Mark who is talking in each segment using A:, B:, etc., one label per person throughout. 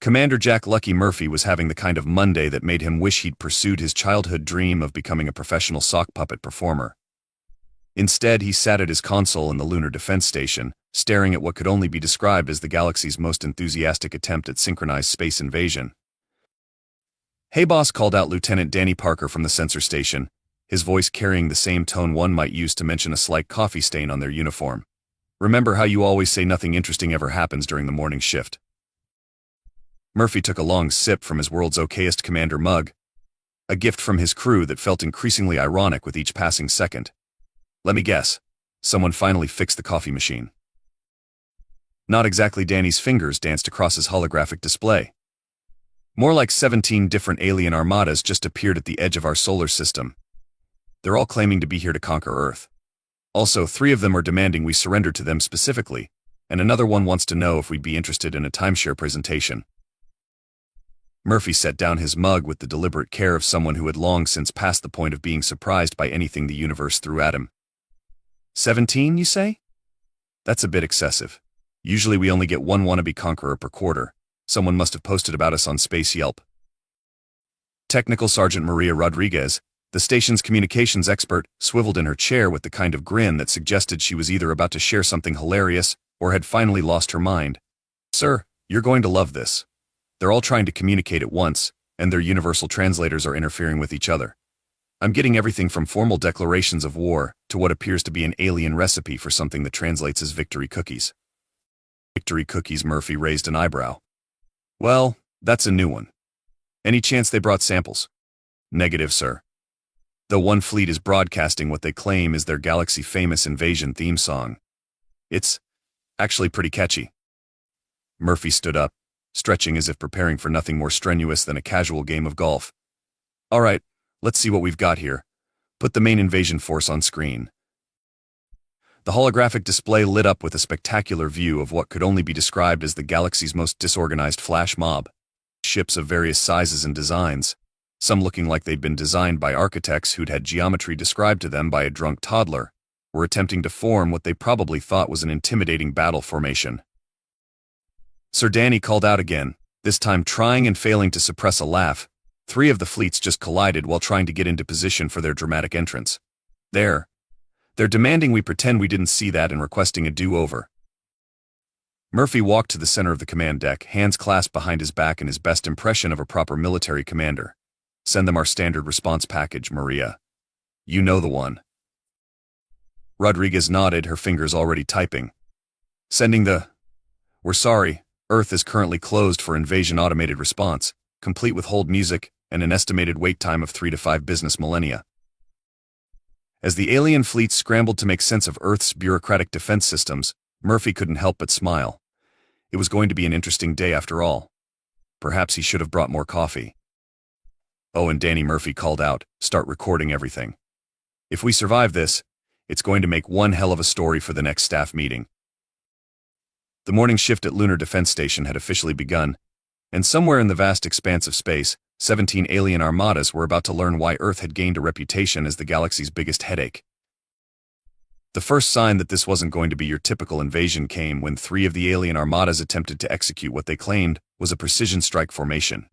A: Commander Jack Lucky Murphy was having the kind of Monday that made him wish he'd pursued his childhood dream of becoming a professional sock puppet performer. Instead, he sat at his console in the Lunar Defense Station, staring at what could only be described as the galaxy's most enthusiastic attempt at synchronized space invasion. "Hey boss," called out Lieutenant Danny Parker from the sensor station, his voice carrying the same tone one might use to mention a slight coffee stain on their uniform. "Remember how you always say nothing interesting ever happens during the morning shift?" Murphy took a long sip from his world's okayest commander mug, a gift from his crew that felt increasingly ironic with each passing second. "Let me guess. Someone finally fixed the coffee machine." Not exactly. Danny's fingers danced across his holographic display. "More like 17 different alien armadas just appeared at the edge of our solar system. They're all claiming to be here to conquer Earth. Also, 3 of them are demanding we surrender to them specifically, and another one wants to know if we'd be interested in a timeshare presentation." Murphy set down his mug with the deliberate care of someone who had long since passed the point of being surprised by anything the universe threw at him. 17, you say? That's a bit excessive. Usually we only get one wannabe conqueror per quarter. Someone must have posted about us on Space Yelp. Technical Sergeant Maria Rodriguez, the station's communications expert, swiveled in her chair with the kind of grin that suggested she was either about to share something hilarious or had finally lost her mind. "Sir, you're going to love this. They're all trying to communicate at once, and their universal translators are interfering with each other. I'm getting everything from formal declarations of war to what appears to be an alien recipe for something that translates as victory cookies." "Victory cookies?" Murphy raised an eyebrow. "Well, that's a new one. Any chance they brought samples?" "Negative, sir. Though one fleet is broadcasting what they claim is their galaxy-famous invasion theme song. It's actually pretty catchy." Murphy stood up, stretching as if preparing for nothing more strenuous than a casual game of golf. "All right, let's see what we've got here. Put the main invasion force on screen." The holographic display lit up with a spectacular view of what could only be described as the galaxy's most disorganized flash mob. Ships of various sizes and designs, some looking like they'd been designed by architects who'd had geometry described to them by a drunk toddler, were attempting to form what they probably thought was an intimidating battle formation. Sir Danny called out again, this time trying and failing to suppress a laugh. 3 of the fleets just collided while trying to get into position for their dramatic entrance. They're demanding we pretend we didn't see that and requesting a do-over." Murphy walked to the center of the command deck, hands clasped behind his back in his best impression of a proper military commander. "Send them our standard response package, Maria. You know the one." Rodriguez nodded, her fingers already typing. "Sending the... We're sorry. Earth is currently closed for invasion automated response, complete with hold music and an estimated wait time of 3 to 5 business millennia." As the alien fleet scrambled to make sense of Earth's bureaucratic defense systems, Murphy couldn't help but smile. It was going to be an interesting day after all. Perhaps he should have brought more coffee. "Oh, and Danny," Murphy called out, "start recording everything. If we survive this, it's going to make one hell of a story for the next staff meeting." The morning shift at Lunar Defense Station had officially begun, and somewhere in the vast expanse of space, 17 alien armadas were about to learn why Earth had gained a reputation as the galaxy's biggest headache. The first sign that this wasn't going to be your typical invasion came when 3 of the alien armadas attempted to execute what they claimed was a precision strike formation.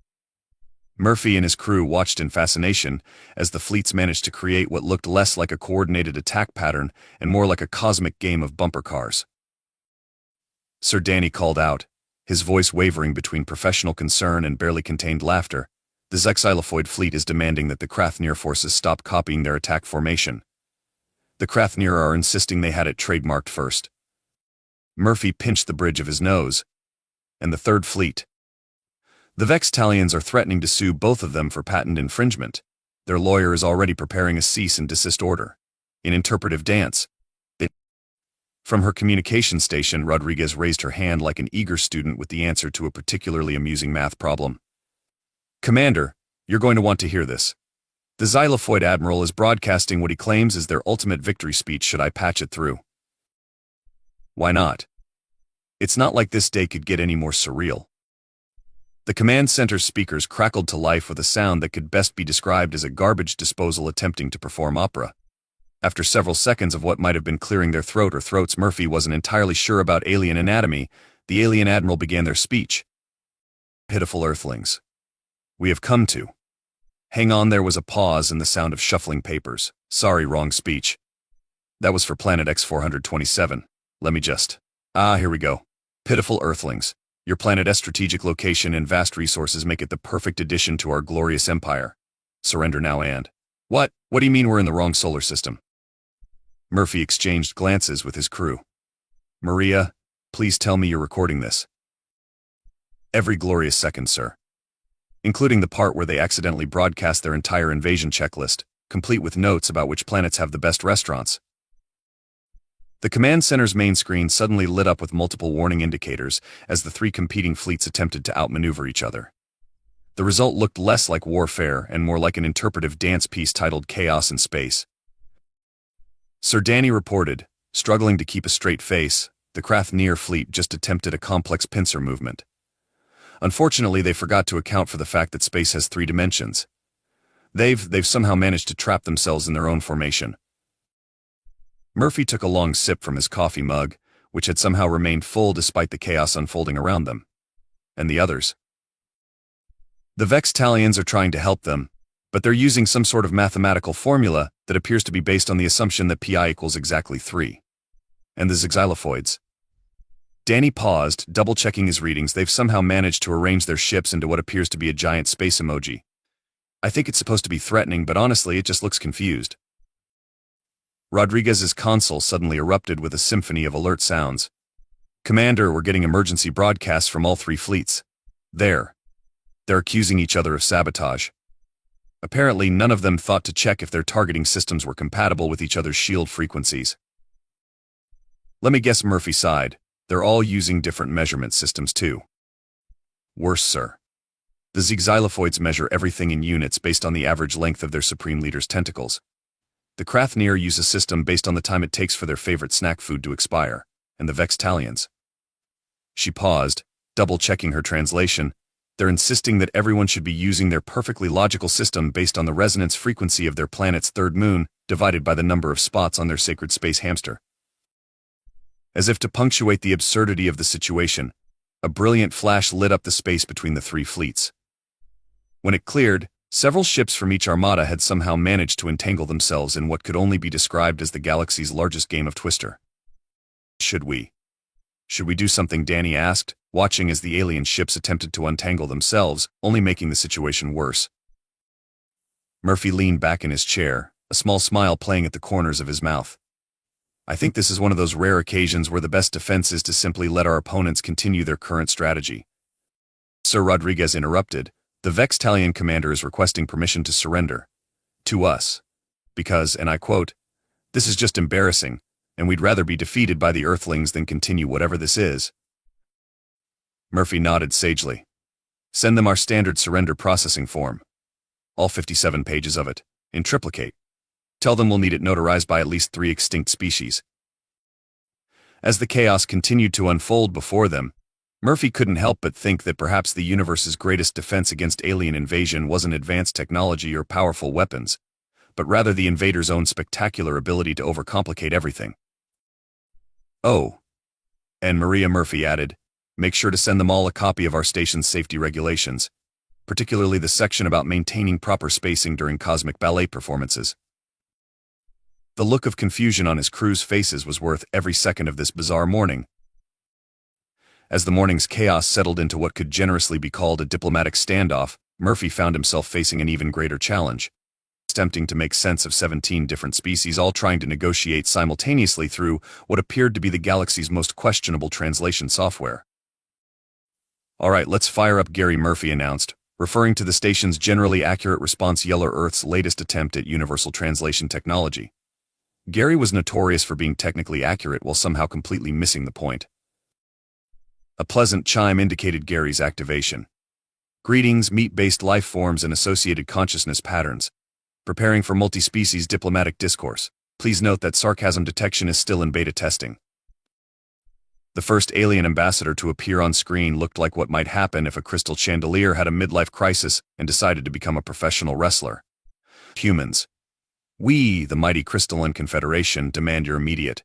A: Murphy and his crew watched in fascination as the fleets managed to create what looked less like a coordinated attack pattern and more like a cosmic game of bumper cars. Sir Danny called out, his voice wavering between professional concern and barely contained laughter. "The Xylofoid fleet is demanding that the Krathnir forces stop copying their attack formation. The Krathnir are insisting they had it trademarked first." Murphy pinched the bridge of his nose. "And the Third Fleet? The Vextalians are threatening to sue both of them for patent infringement. Their lawyer is already preparing a cease and desist order. In interpretive dance." From her communication station, Rodriguez raised her hand like an eager student with the answer to a particularly amusing math problem. "Commander, you're going to want to hear this. The Xylofoid Admiral is broadcasting what he claims is their ultimate victory speech. Should I patch it through?" "Why not? It's not like this day could get any more surreal." The command center's speakers crackled to life with a sound that could best be described as a garbage disposal attempting to perform opera. After several seconds of what might have been clearing their throat or throats, Murphy wasn't entirely sure about alien anatomy. The alien admiral began their speech. Pitiful Earthlings. We have come to. Hang on, there was a pause and the sound of shuffling papers. Sorry, wrong speech. That was for Planet X-427. Let me just... here we go. Pitiful Earthlings. Your planet's strategic location and vast resources make it the perfect addition to our glorious empire. Surrender now and... What? What do you mean we're in the wrong solar system? Murphy exchanged glances with his crew. Maria, please tell me you're recording this. Every glorious second, sir. Including the part where they accidentally broadcast their entire invasion checklist, complete with notes about which planets have the best restaurants. The command center's main screen suddenly lit up with multiple warning indicators as the three competing fleets attempted to outmaneuver each other. The result looked less like warfare and more like an interpretive dance piece titled Chaos in Space. Sir Danny reported, struggling to keep a straight face, the Krathneer fleet just attempted a complex pincer movement. Unfortunately, they forgot to account for the fact that space has 3 dimensions. They've somehow managed to trap themselves in their own formation. Murphy took a long sip from his coffee mug, which had somehow remained full despite the chaos unfolding around them. And the others? The Vextalians are trying to help them, but they're using some sort of mathematical formula that appears to be based on the assumption that pi equals exactly 3. And the Xylofoids. Danny paused, double-checking his readings. They've somehow managed to arrange their ships into what appears to be a giant space emoji. I think it's supposed to be threatening, but honestly, it just looks confused. Rodriguez's console suddenly erupted with a symphony of alert sounds. Commander, we're getting emergency broadcasts from all 3 fleets. They're accusing each other of sabotage. Apparently, none of them thought to check if their targeting systems were compatible with each other's shield frequencies. Let me guess, Murphy sighed. They're all using different measurement systems too. Worse, sir. The Xylofoids measure everything in units based on the average length of their Supreme Leader's tentacles. The Krathneer use a system based on the time it takes for their favorite snack food to expire, and the Vextalians. She paused, double-checking her translation. They're insisting that everyone should be using their perfectly logical system based on the resonance frequency of their planet's 3rd moon, divided by the number of spots on their sacred space hamster. As if to punctuate the absurdity of the situation, a brilliant flash lit up the space between the 3 fleets. When it cleared, several ships from each armada had somehow managed to entangle themselves in what could only be described as the galaxy's largest game of Twister. Should we do something? Danny asked, watching as the alien ships attempted to untangle themselves, only making the situation worse. Murphy leaned back in his chair, a small smile playing at the corners of his mouth. I think this is one of those rare occasions where the best defense is to simply let our opponents continue their current strategy. Sir Rodriguez interrupted. The Vextalian commander is requesting permission to surrender. To us. Because, and I quote, "This is just embarrassing, and we'd rather be defeated by the Earthlings than continue whatever this is." Murphy nodded sagely. Send them our standard surrender processing form. All 57 pages of it, in triplicate. Tell them we'll need it notarized by at least 3 extinct species. As the chaos continued to unfold before them, Murphy couldn't help but think that perhaps the universe's greatest defense against alien invasion wasn't advanced technology or powerful weapons, but rather the invaders' own spectacular ability to overcomplicate everything. Oh. And Maria, Murphy added, make sure to send them all a copy of our station's safety regulations, particularly the section about maintaining proper spacing during cosmic ballet performances. The look of confusion on his crew's faces was worth every second of this bizarre morning. As the morning's chaos settled into what could generously be called a diplomatic standoff, Murphy found himself facing an even greater challenge. Attempting to make sense of 17 different species all trying to negotiate simultaneously through what appeared to be the galaxy's most questionable translation software. All right, let's fire up, Gary, Murphy announced, referring to the station's generally accurate response, Yellow Earth's latest attempt at universal translation technology. Gary was notorious for being technically accurate while somehow completely missing the point. A pleasant chime indicated Gary's activation. Greetings, meat-based life forms and associated consciousness patterns. Preparing for multi-species diplomatic discourse. Please note that sarcasm detection is still in beta testing. The first alien ambassador to appear on screen looked like what might happen if a crystal chandelier had a midlife crisis and decided to become a professional wrestler. Humans. We, the mighty crystalline confederation, demand your immediate...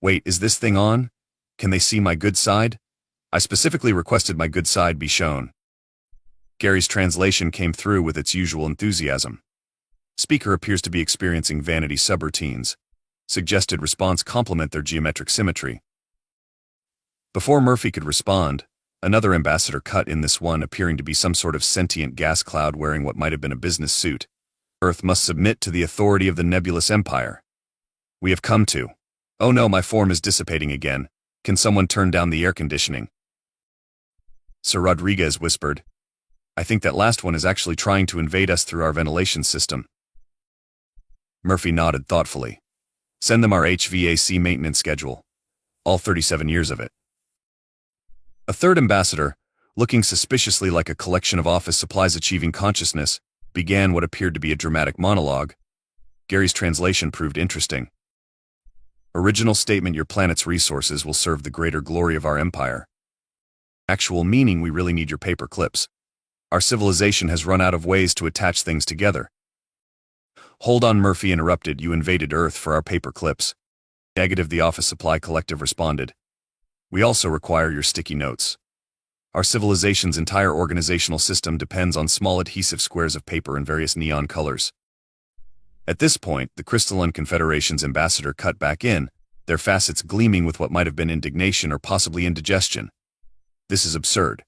A: Wait, is this thing on? Can they see my good side? I specifically requested my good side be shown. Gary's translation came through with its usual enthusiasm. Speaker appears to be experiencing vanity subroutines. Suggested response complement their geometric symmetry. Before Murphy could respond, another ambassador cut in, this one appearing to be some sort of sentient gas cloud wearing what might have been a business suit. Earth must submit to the authority of the nebulous empire. We have come to. Oh no, my form is dissipating again. Can someone turn down the air conditioning? Sir Rodriguez whispered. I think that last one is actually trying to invade us through our ventilation system. Murphy nodded thoughtfully. Send them our HVAC maintenance schedule. All 37 years of it. A third ambassador, looking suspiciously like a collection of office supplies achieving consciousness, began what appeared to be a dramatic monologue. Gary's translation proved interesting. Original statement: your planet's resources will serve the greater glory of our empire. Actual meaning: we really need your paper clips. Our civilization has run out of ways to attach things together. Hold on, Murphy interrupted. You invaded Earth for our paper clips. Negative, the Office Supply Collective responded. We also require your sticky notes. Our civilization's entire organizational system depends on small adhesive squares of paper in various neon colors. At this point, the Crystalline Confederation's ambassador cut back in, their facets gleaming with what might have been indignation or possibly indigestion. This is absurd.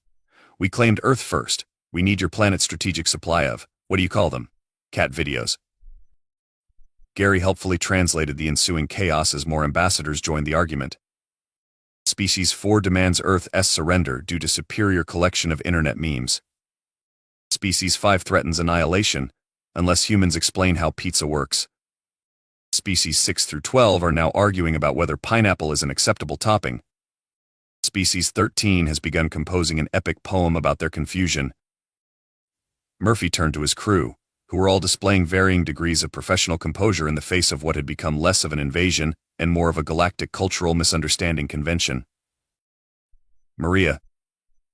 A: We claimed Earth first. We need your planet's strategic supply of, what do you call them? Cat videos. Gary helpfully translated the ensuing chaos as more ambassadors joined the argument. Species 4 demands Earth's surrender due to superior collection of internet memes. Species 5 threatens annihilation, unless humans explain how pizza works. Species 6 through 12 are now arguing about whether pineapple is an acceptable topping. Species 13 has begun composing an epic poem about their confusion. Murphy turned to his crew, who were all displaying varying degrees of professional composure in the face of what had become less of an invasion and more of a galactic cultural misunderstanding convention. Maria,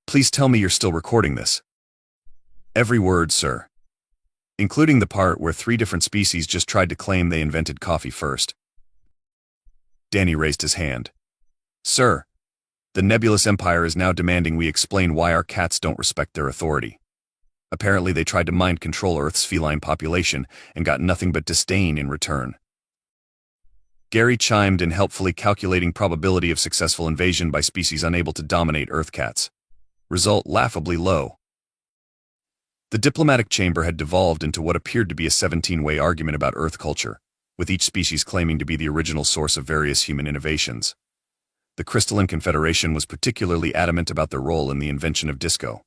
A: please tell me you're still recording this. Every word, sir. Including the part where 3 different species just tried to claim they invented coffee first. Danny raised his hand. Sir, the nebulous empire is now demanding we explain why our cats don't respect their authority. Apparently they tried to mind control Earth's feline population and got nothing but disdain in return. Gary chimed in, helpfully calculating probability of successful invasion by species unable to dominate Earth cats. Result laughably low. The diplomatic chamber had devolved into what appeared to be a 17-way argument about Earth culture, with each species claiming to be the original source of various human innovations. The Crystalline Confederation was particularly adamant about their role in the invention of disco.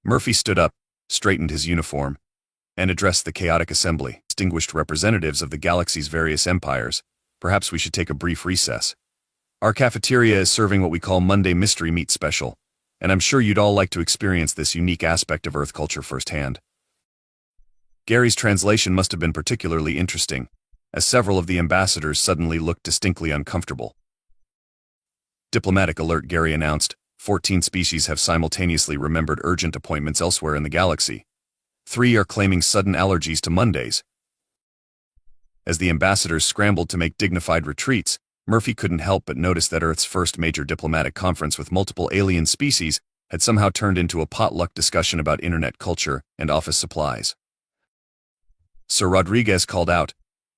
A: Murphy stood up, straightened his uniform, and addressed the chaotic assembly. Distinguished representatives of the galaxy's various empires, perhaps we should take a brief recess. Our cafeteria is serving what we call Monday Mystery Meat Special, and I'm sure you'd all like to experience this unique aspect of Earth culture firsthand. Gary's translation must have been particularly interesting, as several of the ambassadors suddenly looked distinctly uncomfortable. Diplomatic alert, Gary announced. 14 species have simultaneously remembered urgent appointments elsewhere in the galaxy. 3 are claiming sudden allergies to Mondays. As the ambassadors scrambled to make dignified retreats, Murphy couldn't help but notice that Earth's first major diplomatic conference with multiple alien species had somehow turned into a potluck discussion about internet culture and office supplies. Sir Rodriguez called out,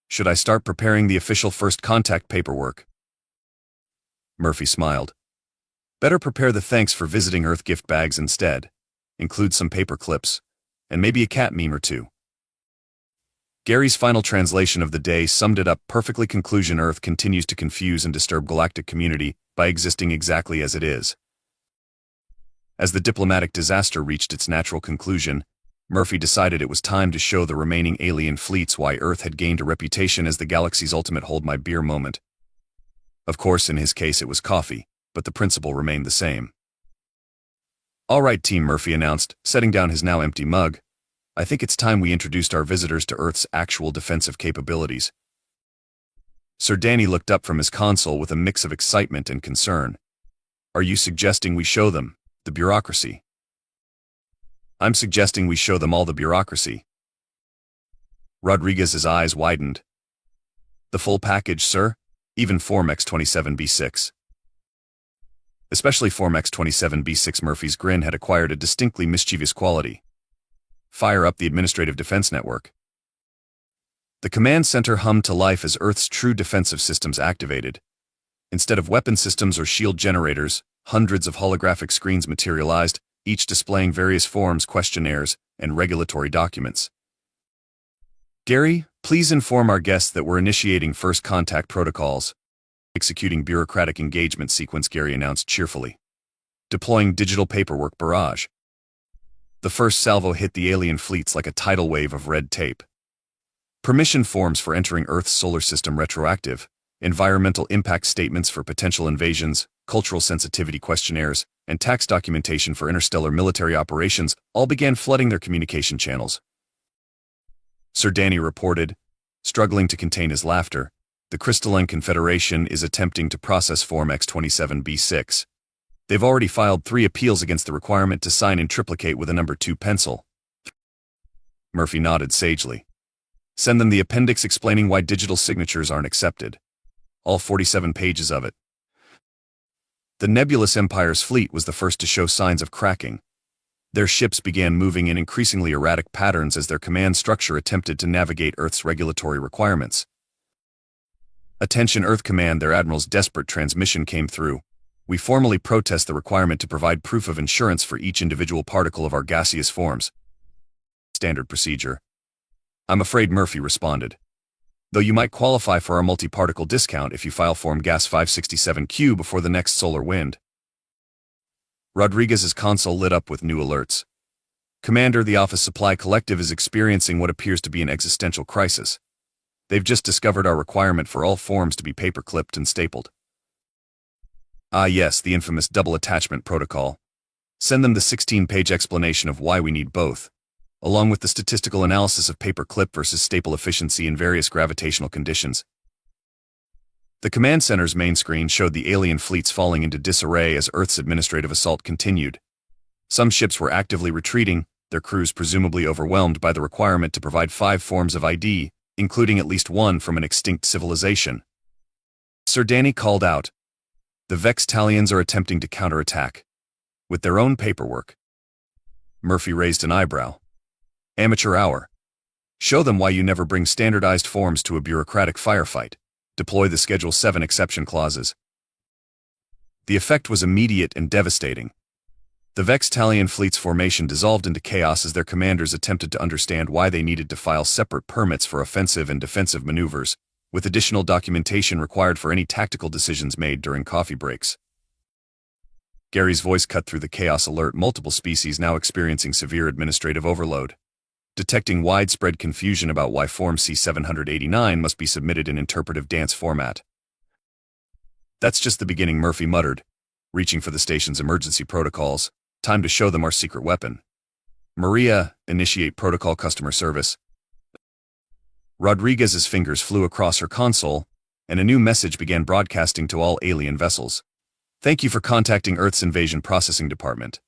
A: "Should I start preparing the official first contact paperwork?" Murphy smiled. Better prepare the thanks for visiting Earth gift bags instead. Include some paper clips, and maybe a cat meme or 2. Gary's final translation of the day summed it up perfectly. Conclusion: Earth continues to confuse and disturb galactic community by existing exactly as it is. As the diplomatic disaster reached its natural conclusion, Murphy decided it was time to show the remaining alien fleets why Earth had gained a reputation as the galaxy's ultimate hold my beer moment. Of course, in his case it was coffee, but the principle remained the same. All right, team, Murphy announced, setting down his now empty mug. I think it's time we introduced our visitors to Earth's actual defensive capabilities. Sir Danny looked up from his console with a mix of excitement and concern. Are you suggesting we show them the bureaucracy? I'm suggesting we show them all the bureaucracy. Rodriguez's eyes widened. The full package, sir? Even Form X-27B6. Especially Form X-27B6. Murphy's grin had acquired a distinctly mischievous quality. Fire up the administrative defense network. The command center hummed to life as Earth's true defensive systems activated. Instead of weapon systems or shield generators, hundreds of holographic screens materialized, each displaying various forms, questionnaires, and regulatory documents. Gary, please inform our guests that we're initiating first contact protocols. Executing bureaucratic engagement sequence, Gary announced cheerfully. Deploying digital paperwork barrage. The first salvo hit the alien fleets like a tidal wave of red tape. Permission forms for entering Earth's solar system retroactive, environmental impact statements for potential invasions, cultural sensitivity questionnaires, and tax documentation for interstellar military operations all began flooding their communication channels. Sir Danny reported, struggling to contain his laughter. The Crystalline Confederation is attempting to process Form X-27B6. They've already filed 3 appeals against the requirement to sign in triplicate with a number 2 pencil. Murphy nodded sagely. Send them the appendix explaining why digital signatures aren't accepted. All 47 pages of it. The Nebulous Empire's fleet was the first to show signs of cracking. Their ships began moving in increasingly erratic patterns as their command structure attempted to navigate Earth's regulatory requirements. Attention Earth Command, their admiral's desperate transmission came through. We formally protest the requirement to provide proof of insurance for each individual particle of our gaseous forms. Standard procedure. I'm afraid, Murphy responded. Though you might qualify for our multi-particle discount if you file Form Gas 567Q before the next solar wind. Rodriguez's console lit up with new alerts. Commander, the Office Supply Collective is experiencing what appears to be an existential crisis. They've just discovered our requirement for all forms to be paper-clipped and stapled. Ah yes, the infamous double attachment protocol. Send them the 16-page explanation of why we need both, along with the statistical analysis of paper clip versus staple efficiency in various gravitational conditions. The command center's main screen showed the alien fleets falling into disarray as Earth's administrative assault continued. Some ships were actively retreating, their crews presumably overwhelmed by the requirement to provide 5 forms of ID, including at least one from an extinct civilization. Sir Danny called out. The Vextalians are attempting to counterattack. With their own paperwork. Murphy raised an eyebrow. Amateur hour. Show them why you never bring standardized forms to a bureaucratic firefight. Deploy the Schedule 7 exception clauses. The effect was immediate and devastating. The Vextalian fleet's formation dissolved into chaos as their commanders attempted to understand why they needed to file separate permits for offensive and defensive maneuvers, with additional documentation required for any tactical decisions made during coffee breaks. Gary's voice cut through the chaos. Alert: multiple species now experiencing severe administrative overload. Detecting widespread confusion about why Form C-789 must be submitted in interpretive dance format. That's just the beginning, Murphy muttered, reaching for the station's emergency protocols. Time to show them our secret weapon. Maria, initiate protocol customer service. Rodriguez's fingers flew across her console, and a new message began broadcasting to all alien vessels. Thank you for contacting Earth's Invasion Processing Department.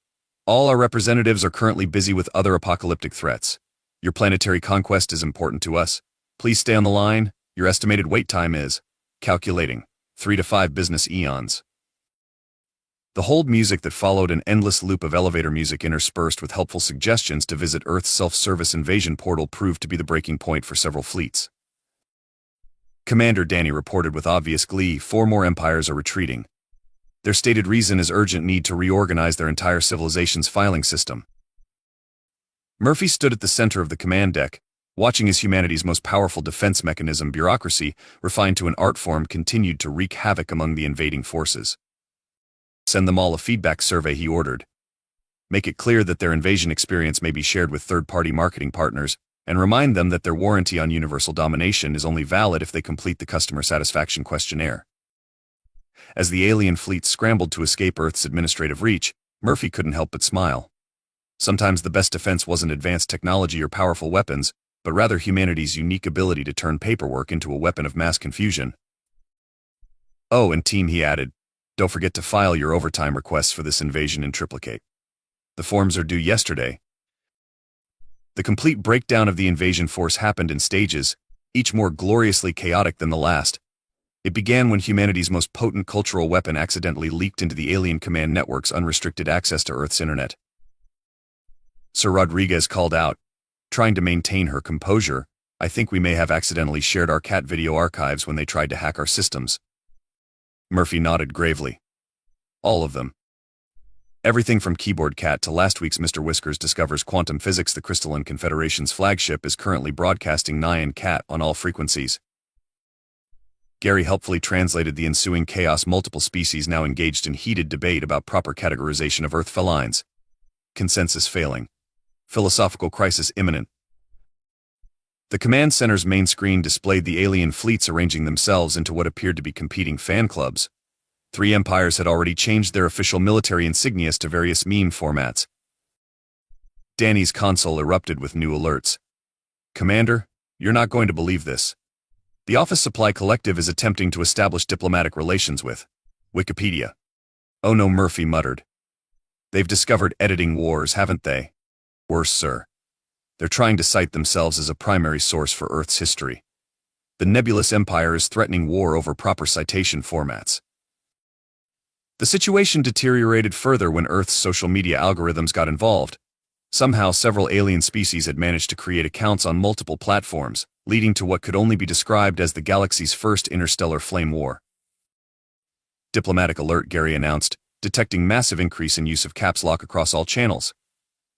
A: All our representatives are currently busy with other apocalyptic threats. Your planetary conquest is important to us. Please stay on the line. Your estimated wait time is, calculating, 3 to 5 business eons. The hold music that followed, an endless loop of elevator music interspersed with helpful suggestions to visit Earth's self-service invasion portal, proved to be the breaking point for several fleets. Commander, Danny reported with obvious glee, 4 more empires are retreating. Their stated reason is urgent need to reorganize their entire civilization's filing system. Murphy stood at the center of the command deck, watching as humanity's most powerful defense mechanism, bureaucracy, refined to an art form, continued to wreak havoc among the invading forces. Send them all a feedback survey, he ordered. Make it clear that their invasion experience may be shared with third-party marketing partners, and remind them that their warranty on universal domination is only valid if they complete the customer satisfaction questionnaire. As the alien fleet scrambled to escape Earth's administrative reach, Murphy couldn't help but smile. Sometimes the best defense wasn't advanced technology or powerful weapons, but rather humanity's unique ability to turn paperwork into a weapon of mass confusion. Oh, and team, he added, don't forget to file your overtime requests for this invasion in triplicate. The forms are due yesterday. The complete breakdown of the invasion force happened in stages, each more gloriously chaotic than the last. It began when humanity's most potent cultural weapon accidentally leaked into the alien command network's unrestricted access to Earth's internet. Sir Rodriguez called out, trying to maintain her composure, "I think we may have accidentally shared our cat video archives when they tried to hack our systems." Murphy nodded gravely. "All of them. Everything from Keyboard Cat to last week's Mr. Whiskers discovers quantum physics. The Crystalline Confederation's flagship is currently broadcasting Nyan Cat on all frequencies." Gary helpfully translated the ensuing chaos. Multiple species now engaged in heated debate about proper categorization of Earth felines. Consensus failing. Philosophical crisis imminent. The command center's main screen displayed the alien fleets arranging themselves into what appeared to be competing fan clubs. 3 empires had already changed their official military insignias to various meme formats. Danny's console erupted with new alerts. "Commander, you're not going to believe this. The Office Supply Collective is attempting to establish diplomatic relations with Wikipedia." "Oh no," Murphy muttered. "They've discovered editing wars, haven't they?" "Worse, sir. They're trying to cite themselves as a primary source for Earth's history. The nebulous empire is threatening war over proper citation formats." The situation deteriorated further when Earth's social media algorithms got involved. Somehow, several alien species had managed to create accounts on multiple platforms, leading to what could only be described as the galaxy's first interstellar flame war. "Diplomatic alert," Gary announced, detecting massive increase in use of caps lock across all channels.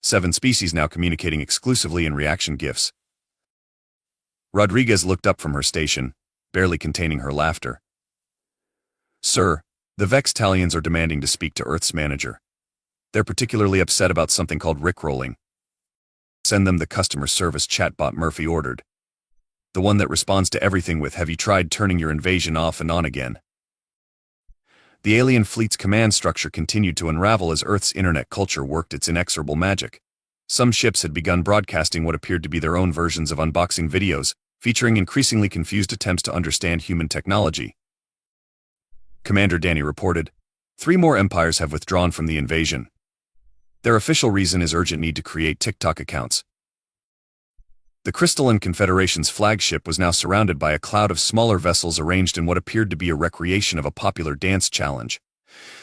A: 7 species now communicating exclusively in reaction GIFs. Rodriguez looked up from her station, barely containing her laughter. "Sir, the Vextalians are demanding to speak to Earth's manager. They're particularly upset about something called rickrolling." "Send them the customer service chatbot," Murphy ordered. "The one that responds to everything with 'Have you tried turning your invasion off and on again?'" The alien fleet's command structure continued to unravel as Earth's internet culture worked its inexorable magic. Some ships had begun broadcasting what appeared to be their own versions of unboxing videos, featuring increasingly confused attempts to understand human technology. Commander Danny reported, 3 more empires have withdrawn from the invasion. Their official reason is urgent need to create TikTok accounts. The Crystalline Confederation's flagship was now surrounded by a cloud of smaller vessels arranged in what appeared to be a recreation of a popular dance challenge.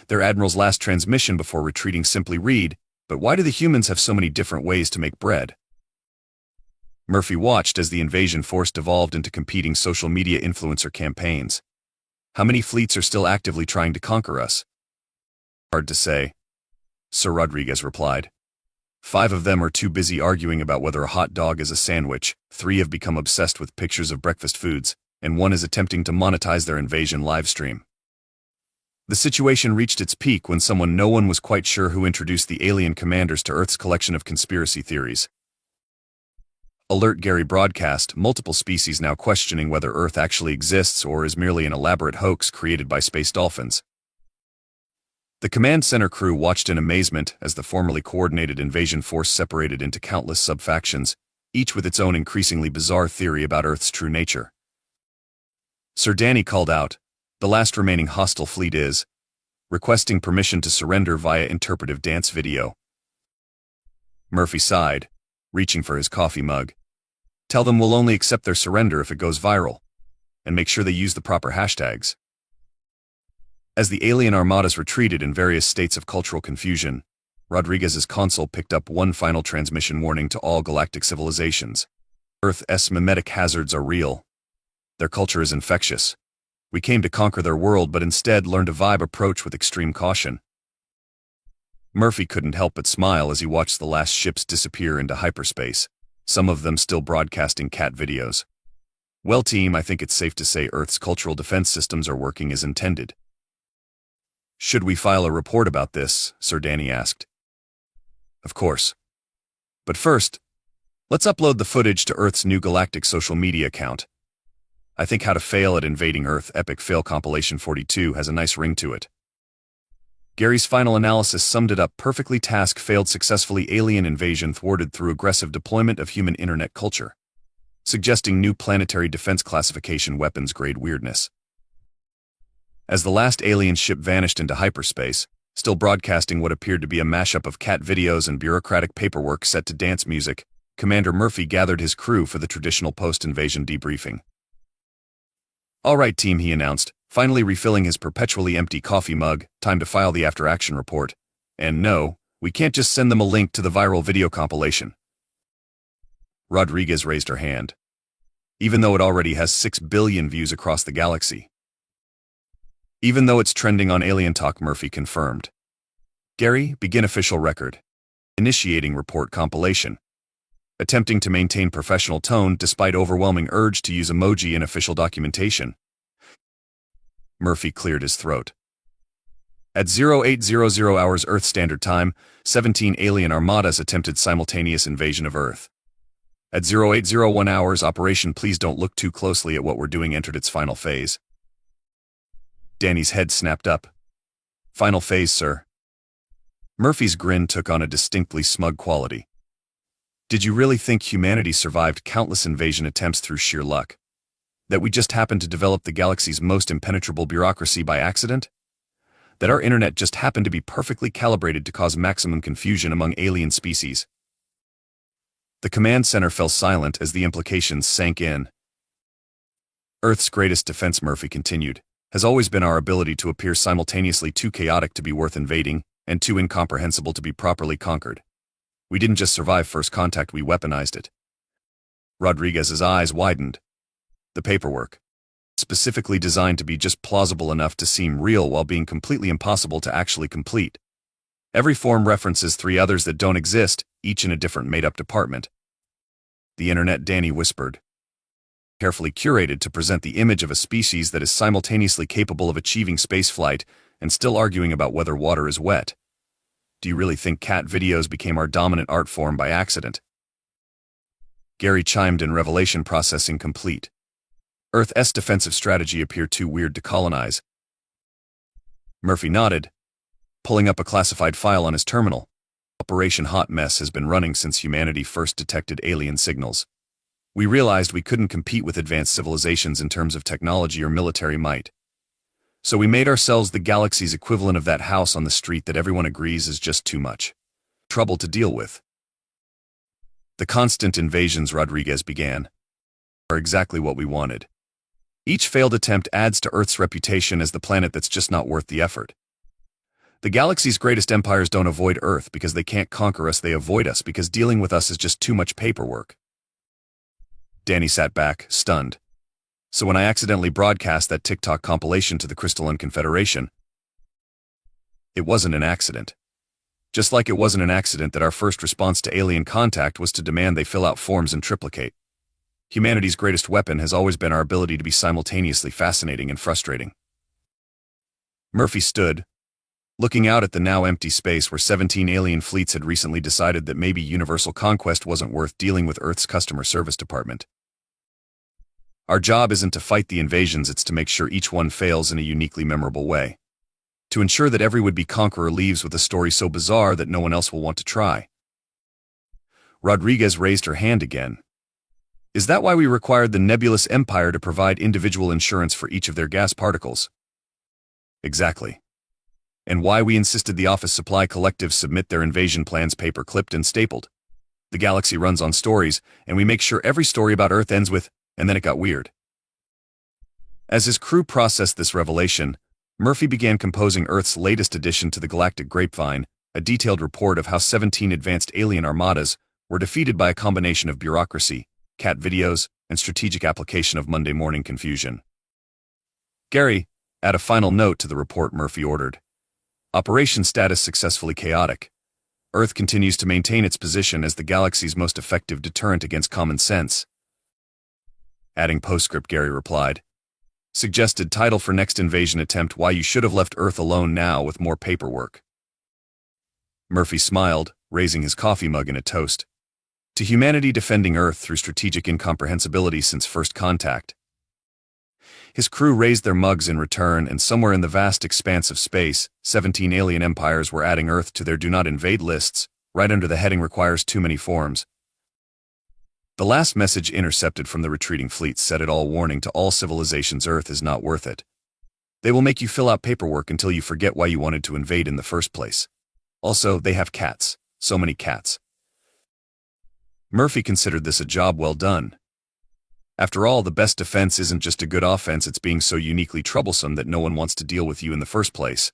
A: Their admiral's last transmission before retreating simply read, "But why do the humans have so many different ways to make bread?" Murphy watched as the invasion force devolved into competing social media influencer campaigns. "How many fleets are still actively trying to conquer us?" "Hard to say," Sir Rodriguez replied. 5 of them are too busy arguing about whether a hot dog is a sandwich, 3 have become obsessed with pictures of breakfast foods, and 1 is attempting to monetize their invasion livestream. The situation reached its peak when no one was quite sure who introduced the alien commanders to Earth's collection of conspiracy theories. Alert, Gary broadcast, multiple species now questioning whether Earth actually exists or is merely an elaborate hoax created by space dolphins. The command center crew watched in amazement as the formerly coordinated invasion force separated into countless sub-factions, each with its own increasingly bizarre theory about Earth's true nature. Sir Danny called out, "The last remaining hostile fleet is requesting permission to surrender via interpretive dance video." Murphy sighed, reaching for his coffee mug. "Tell them we'll only accept their surrender if it goes viral, and make sure they use the proper hashtags." As the alien armadas retreated in various states of cultural confusion, Rodriguez's console picked up one final transmission warning to all galactic civilizations. Earth's mimetic hazards are real. Their culture is infectious. We came to conquer their world but instead learned to vibe approach with extreme caution. Murphy couldn't help but smile as he watched the last ships disappear into hyperspace, some of them still broadcasting cat videos. "Well, team, I think it's safe to say Earth's cultural defense systems are working as intended." "Should we file a report about this?" Sir Danny asked. "Of course. But first, let's upload the footage to Earth's new galactic social media account. I think How to Fail at Invading Earth Epic Fail Compilation 42 has a nice ring to it." Gary's final analysis summed it up perfectly. Task failed successfully. Alien invasion thwarted through aggressive deployment of human internet culture, suggesting new planetary defense classification weapons grade weirdness. As the last alien ship vanished into hyperspace, still broadcasting what appeared to be a mashup of cat videos and bureaucratic paperwork set to dance music, Commander Murphy gathered his crew for the traditional post-invasion debriefing. All right, team, he announced, finally refilling his perpetually empty coffee mug. Time to file the after-action report. And no, we can't just send them a link to the viral video compilation. Rodriguez raised her hand. Even though it already has 6 billion views across the galaxy. Even though it's trending on Alien Talk, Murphy confirmed. Gary, begin official record. Initiating report compilation. Attempting to maintain professional tone despite overwhelming urge to use emoji in official documentation. Murphy cleared his throat. At 0800 hours Earth Standard Time, 17 alien armadas attempted simultaneous invasion of Earth. At 0801 hours, Operation Please Don't Look Too Closely at What We're Doing entered its final phase. Danny's head snapped up. Final phase, sir. Murphy's grin took on a distinctly smug quality. Did you really think humanity survived countless invasion attempts through sheer luck? That we just happened to develop the galaxy's most impenetrable bureaucracy by accident? That our internet just happened to be perfectly calibrated to cause maximum confusion among alien species? The command center fell silent as the implications sank in. Earth's greatest defense, Murphy continued, has always been our ability to appear simultaneously too chaotic to be worth invading and too incomprehensible to be properly conquered. We didn't just survive first contact, we weaponized it. Rodriguez's eyes widened. The paperwork, specifically designed to be just plausible enough to seem real while being completely impossible to actually complete. Every form references 3 others that don't exist, each in a different made-up department. The internet, Danny whispered. Carefully curated to present the image of a species that is simultaneously capable of achieving spaceflight and still arguing about whether water is wet. Do you really think cat videos became our dominant art form by accident? Gary chimed in, revelation processing complete. Earth's defensive strategy appeared too weird to colonize. Murphy nodded, pulling up a classified file on his terminal. Operation Hot Mess has been running since humanity first detected alien signals. We realized we couldn't compete with advanced civilizations in terms of technology or military might. So we made ourselves the galaxy's equivalent of that house on the street that everyone agrees is just too much trouble to deal with. The constant invasions, Rodriguez began, are exactly what we wanted. Each failed attempt adds to Earth's reputation as the planet that's just not worth the effort. The galaxy's greatest empires don't avoid Earth because they can't conquer us, they avoid us because dealing with us is just too much paperwork. Danny sat back, stunned. So when I accidentally broadcast that TikTok compilation to the Crystalline Confederation, it wasn't an accident. Just like it wasn't an accident that our first response to alien contact was to demand they fill out forms and triplicate. Humanity's greatest weapon has always been our ability to be simultaneously fascinating and frustrating. Murphy stood, looking out at the now empty space where 17 alien fleets had recently decided that maybe universal conquest wasn't worth dealing with Earth's customer service department. Our job isn't to fight the invasions, it's to make sure each one fails in a uniquely memorable way. To ensure that every would-be conqueror leaves with a story so bizarre that no one else will want to try. Rodriguez raised her hand again. Is that why we required the nebulous empire to provide individual insurance for each of their gas particles? Exactly. And why we insisted the Office Supply Collective submit their invasion plans paper-clipped and stapled. The galaxy runs on stories, and we make sure every story about Earth ends with, and then it got weird. As his crew processed this revelation, Murphy began composing Earth's latest addition to the Galactic Grapevine, a detailed report of how 17 advanced alien armadas were defeated by a combination of bureaucracy, cat videos, and strategic application of Monday morning confusion. Gary, add a final note to the report, Murphy ordered. Operation status successfully chaotic. Earth continues to maintain its position as the galaxy's most effective deterrent against common sense. Adding postscript, Gary replied. Suggested title for next invasion attempt: Why You Should Have Left Earth Alone Now with More Paperwork. Murphy smiled, raising his coffee mug in a toast. To humanity defending Earth through strategic incomprehensibility since first contact. His crew raised their mugs in return, and somewhere in the vast expanse of space, 17 alien empires were adding Earth to their Do Not Invade lists, right under the heading Requires Too Many Forms. The last message intercepted from the retreating fleets said it all, warning to all civilizations: Earth is not worth it. They will make you fill out paperwork until you forget why you wanted to invade in the first place. Also, they have cats. So many cats. Murphy considered this a job well done. After all, the best defense isn't just a good offense, it's being so uniquely troublesome that no one wants to deal with you in the first place.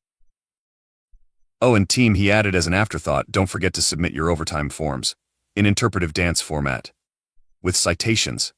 A: Oh, and team, he added as an afterthought, don't forget to submit your overtime forms in interpretive dance format with citations.